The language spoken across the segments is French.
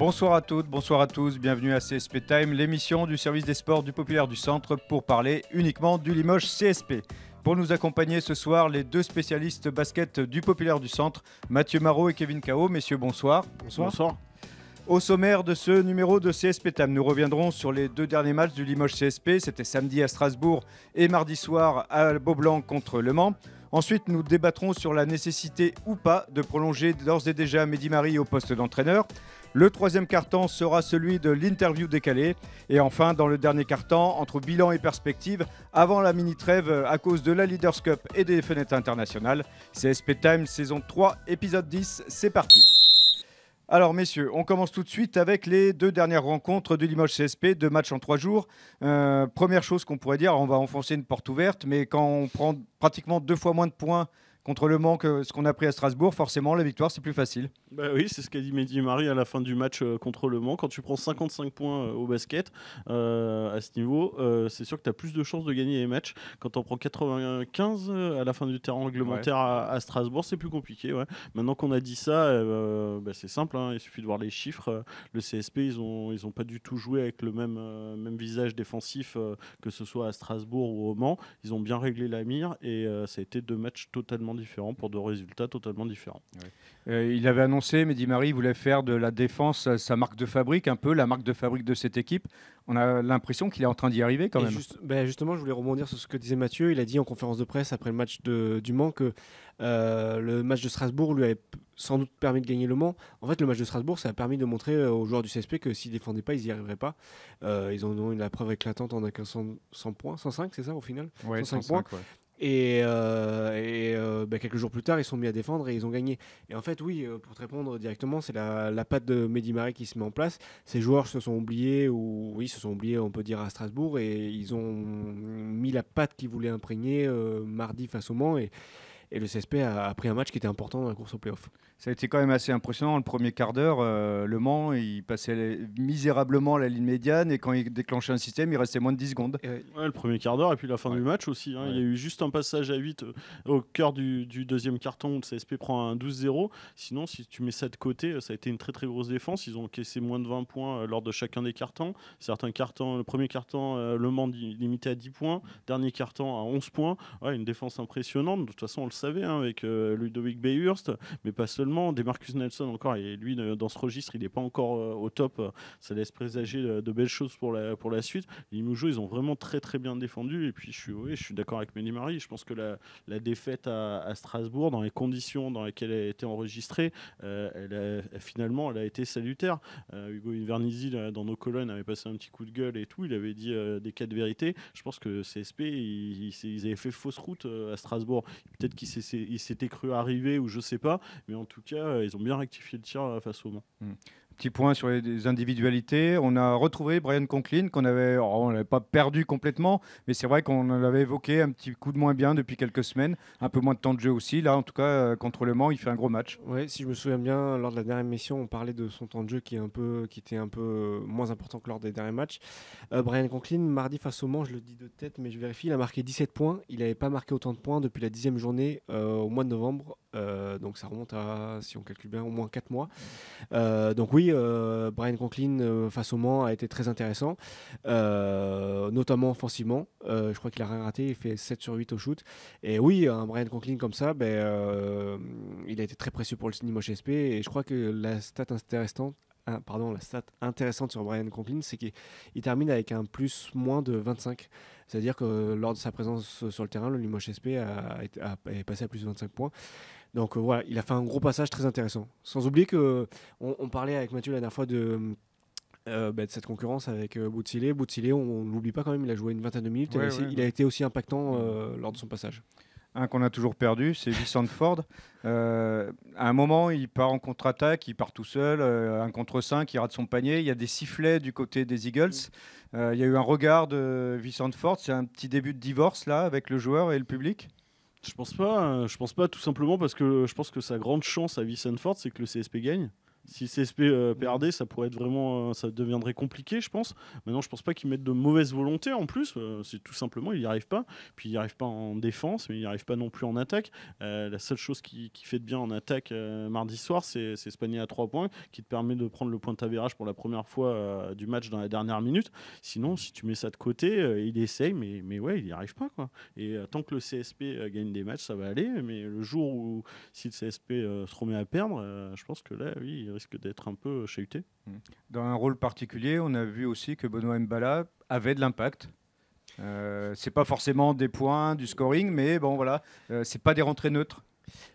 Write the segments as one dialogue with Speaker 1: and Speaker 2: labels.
Speaker 1: Bonsoir à toutes, bonsoir à tous, bienvenue à CSP Time, l'émission du service des sports du Populaire du Centre pour parler uniquement du Limoges CSP. Pour nous accompagner ce soir, les deux spécialistes basket du Populaire du Centre, Mathieu Marot et Kevin Cao. Messieurs, bonsoir.
Speaker 2: Bonsoir.
Speaker 1: Au sommaire de ce numéro de CSP Time, nous reviendrons sur les deux derniers matchs du Limoges CSP. C'était samedi à Strasbourg et mardi soir à Beaublanc contre Le Mans. Ensuite, nous débattrons sur la nécessité ou pas de prolonger d'ores et déjà Mehdi Mari au poste d'entraîneur. Le troisième quart-temps sera celui de l'interview décalée. Et enfin, dans le dernier quart-temps, entre bilan et perspective, avant la mini-trêve à cause de la Leaders Cup et des fenêtres internationales, CSP Time, saison 3, épisode 10, c'est parti. Alors messieurs, on commence tout de suite avec les deux dernières rencontres du Limoges CSP, 2 matchs en 3 jours. Première chose qu'on pourrait dire, on va enfoncer une porte ouverte, mais quand on prend pratiquement 2 fois moins de points contre Le Mans que ce qu'on a pris à Strasbourg, forcément la victoire c'est plus facile.
Speaker 2: Bah oui, c'est ce qu'a dit Mehdi Mari à la fin du match contre Le Mans. Quand tu prends 55 points au basket à ce niveau, c'est sûr que tu as plus de chances de gagner les matchs. Quand tu en prends 95 à la fin du terrain réglementaire à Strasbourg, c'est plus compliqué. Ouais. Maintenant qu'on a dit ça, c'est simple, hein, il suffit de voir les chiffres. Le CSP, ils ont pas du tout joué avec le même visage défensif que ce soit à Strasbourg ou au Mans. Ils ont bien réglé la mire et ça a été 2 matchs totalement différents pour 2 résultats totalement différents.
Speaker 1: Ouais. Il avait annoncé, Mehdi Mari voulait faire de la défense sa marque de fabrique, un peu la marque de fabrique de cette équipe. On a l'impression qu'il est en train d'y arriver quand même.
Speaker 3: Justement, je voulais rebondir sur ce que disait Mathieu. Il a dit en conférence de presse après le match du Mans que le match de Strasbourg lui avait sans doute permis de gagner Le Mans. En fait, le match de Strasbourg, ça a permis de montrer aux joueurs du CSP que s'ils ne défendaient pas, ils n'y arriveraient pas. Ils en ont eu la preuve éclatante en acquérant 100 points, 105, c'est ça au final,
Speaker 1: ouais,
Speaker 3: 105 points.
Speaker 1: Ouais.
Speaker 3: Et quelques jours plus tard, ils sont mis à défendre et ils ont gagné. Et en fait, oui, pour te répondre directement, c'est la patte de Mehdi Mari qui se met en place. Ces joueurs se sont oubliés, on peut dire, à Strasbourg, et ils ont mis la patte qu'ils voulaient imprégner mardi face au Mans. Et le CSP a pris un match qui était important dans la course au play-off.
Speaker 1: Ça a été quand même assez impressionnant. Le premier quart d'heure, Le Mans, il passait misérablement la ligne médiane et quand il déclenchait un système, il restait moins de 10 secondes.
Speaker 2: Le premier quart d'heure et puis la fin du match aussi. Hein. Ouais. Il y a eu juste un passage à 8 au cœur du deuxième carton où le CSP prend un 12-0. Sinon, si tu mets ça de côté, ça a été une très très grosse défense. Ils ont encaissé moins de 20 points lors de chacun des cartons. Certains cartons, le premier carton, Le Mans limité à 10 points. Dernier carton à 11 points. Ouais, une défense impressionnante. De toute façon, on le savait avec Ludovic Beyhurst, mais pas seulement. Demarcus Nelson encore, et lui dans ce registre il n'est pas encore au top, ça laisse présager de belles choses pour la suite. Les Limoges, ils ont vraiment très très bien défendu, et puis je suis d'accord avec Mehdi Mari. Je pense que la défaite à Strasbourg, dans les conditions dans lesquelles elle a été enregistrée, finalement elle a été salutaire. Hugo Invernizzi dans nos colonnes avait passé un petit coup de gueule et tout, il avait dit des cas de vérité. Je pense que CSP ils avaient fait fausse route à Strasbourg, peut-être qu'ils s'étaient cru arriver ou je sais pas, mais en tout cas, ils ont bien rectifié le tir face au Mans.
Speaker 1: Petit point sur les individualités. On a retrouvé Brian Conklin, on n'avait pas perdu complètement, mais c'est vrai qu'on l'avait évoqué un petit coup de moins bien depuis quelques semaines. Un peu moins de temps de jeu aussi. Là, en tout cas, contre Le Mans, il fait un gros match.
Speaker 3: Oui, si je me souviens bien, lors de la dernière émission, on parlait de son temps de jeu qui était un peu moins important que lors des derniers matchs. Brian Conklin, mardi face au Mans, je le dis de tête, mais je vérifie, il a marqué 17 points. Il n'avait pas marqué autant de points depuis la 10e journée au mois de novembre. Donc ça remonte à, si on calcule bien, au moins 4 mois. Donc oui, Brian Conklin face au Mans a été très intéressant, notamment offensivement. Je crois qu'il a rien raté, il fait 7 sur 8 au shoot. Et oui, un Brian Conklin comme ça, il a été très précieux pour le Limoges CSP. Et je crois que la stat intéressante sur Brian Conklin, c'est qu'il termine avec un plus-moins de 25. C'est-à-dire que lors de sa présence sur le terrain, le Limoges CSP est passé à plus de 25 points. Donc voilà, il a fait un gros passage très intéressant. Sans oublier qu'on parlait avec Mathieu la dernière fois de cette concurrence avec Boutsile. Boutsile, on ne l'oublie pas quand même, il a joué une vingtaine de minutes. Il a été aussi impactant lors de son passage.
Speaker 1: Un qu'on a toujours perdu, c'est Vicente Ford. À un moment, il part en contre-attaque, il part tout seul, 1 contre 5, il rate son panier. Il y a des sifflets du côté des Eagles. Il y a eu un regard de Vicente Ford. C'est un petit début de divorce là avec le joueur et le public.
Speaker 2: Je pense pas tout simplement parce que je pense que sa grande chance à Vicente Ford, c'est que le CSP gagne. Si CSP perdait, ça pourrait être vraiment, ça deviendrait compliqué, je pense. Maintenant, je pense pas qu'ils mettent de mauvaise volonté en plus. C'est tout simplement, ils n'y arrivent pas. Puis ils n'y arrivent pas en défense, mais ils n'y arrivent pas non plus en attaque. La seule chose qui fait de bien en attaque mardi soir, c'est ce panier à 3 points qui te permet de prendre le point d'avérage pour la première fois du match dans la dernière minute. Sinon, si tu mets ça de côté, il essaye, mais ouais, il n'y arrive pas, quoi. Et tant que le CSP gagne des matchs, ça va aller. Mais le jour où si le CSP se remet à perdre, je pense que là, oui, il risque d'être un peu chahuté.
Speaker 1: Dans un rôle particulier, on a vu aussi que Benoît Mbala avait de l'impact. C'est pas forcément des points, du scoring, mais bon voilà, c'est pas des rentrées neutres.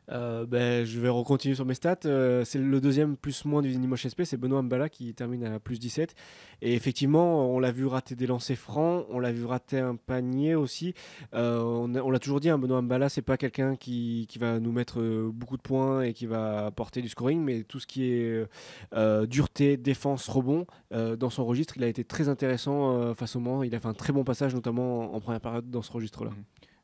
Speaker 3: Je vais continuer sur mes stats. C'est le deuxième plus-moins du Limoges SP, c'est Benoît Mbala qui termine à plus 17. Et effectivement, on l'a vu rater des lancers francs, on l'a vu rater un panier aussi. On l'a toujours dit, Benoît Mbala, c'est pas quelqu'un qui va nous mettre beaucoup de points et qui va apporter du scoring, mais tout ce qui est dureté, défense, rebond, dans son registre, il a été très intéressant face au Mans. Il a fait un très bon passage, notamment en première période dans ce registre-là.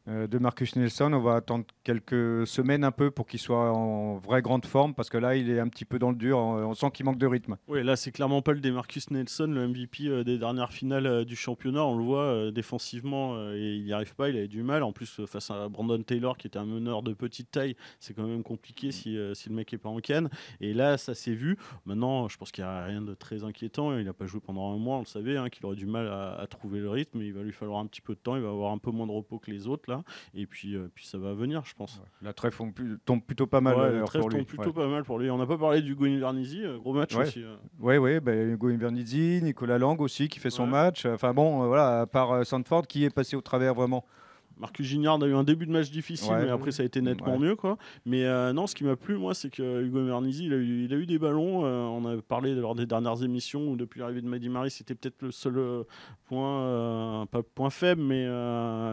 Speaker 1: De Marcus Nelson, on va attendre quelques semaines un peu pour qu'il soit en vraie grande forme, parce que là il est un petit peu dans le dur, on sent qu'il manque de rythme.
Speaker 2: Oui, là c'est clairement pas le des Marcus Nelson, le MVP des dernières finales du championnat, on le voit défensivement et il n'y arrive pas, il avait du mal, en plus face à Brandon Taylor qui était un meneur de petite taille, c'est quand même compliqué si le mec est pas en canne, et là ça s'est vu. Maintenant je pense qu'il n'y a rien de très inquiétant, il n'a pas joué pendant un mois, on le savait, qu'il aurait du mal à trouver le rythme, il va lui falloir un petit peu de temps, il va avoir un peu moins de repos que les autres là. Et puis ça va venir, je pense.
Speaker 1: La trêve tombe plutôt pas mal
Speaker 2: pour lui. Pas mal pour lui. On n'a pas parlé d'Hugo Invernizzi, gros match aussi.
Speaker 1: Oui, Hugo Invernizzi, Nicolas Lang aussi qui fait son match. Enfin bon, voilà, à part Sandford qui est passé au travers vraiment.
Speaker 2: Marcus Gignard a eu un début de match difficile, mais après ça a été nettement mieux, quoi. Mais non, ce qui m'a plu, moi, c'est que Hugo Invernizzi, il a eu des ballons. On a parlé lors des dernières émissions où depuis l'arrivée de Mehdi Mari, c'était peut-être le seul point, pas point faible, mais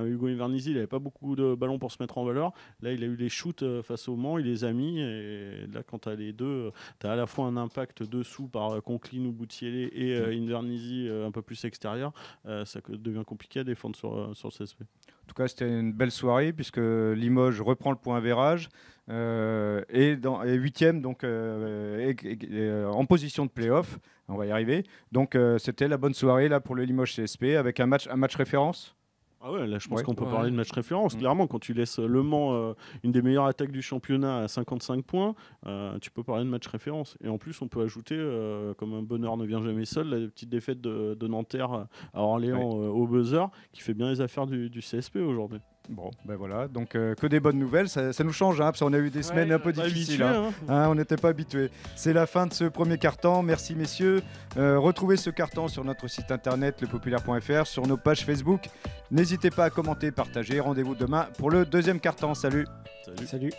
Speaker 2: Hugo Invernizzi, il n'avait pas beaucoup de ballons pour se mettre en valeur. Là, il a eu les shoots face au Mans, il les a mis. Et là, quand tu as les deux, tu as à la fois un impact dessous par Conklin ou Boutielé et Invernizzi un peu plus extérieur. Ça devient compliqué à défendre sur le CSP.
Speaker 1: En tout cas, c'était une belle soirée puisque Limoges reprend le point avérage et 8e, donc en position de play-off. On va y arriver. Donc, c'était la bonne soirée là pour le Limoges CSP avec un match référence.
Speaker 2: Ah ouais, là je pense qu'on peut parler de match référence. Clairement, quand tu laisses Le Mans, une des meilleures attaques du championnat, à 55 points, tu peux parler de match référence. Et en plus, on peut ajouter, comme un bonheur ne vient jamais seul, la petite défaite de Nanterre à Orléans au buzzer, qui fait bien les affaires du CSP aujourd'hui.
Speaker 1: Bon, ben voilà, donc que des bonnes nouvelles, ça nous change, parce qu'on a eu des semaines un peu difficiles, on n'était pas habitués. C'est la fin de ce premier carton, merci messieurs. Retrouvez ce carton sur notre site internet lepopulaire.fr, sur nos pages Facebook. N'hésitez pas à commenter, partager, rendez-vous demain pour le deuxième carton, salut.
Speaker 3: Salut.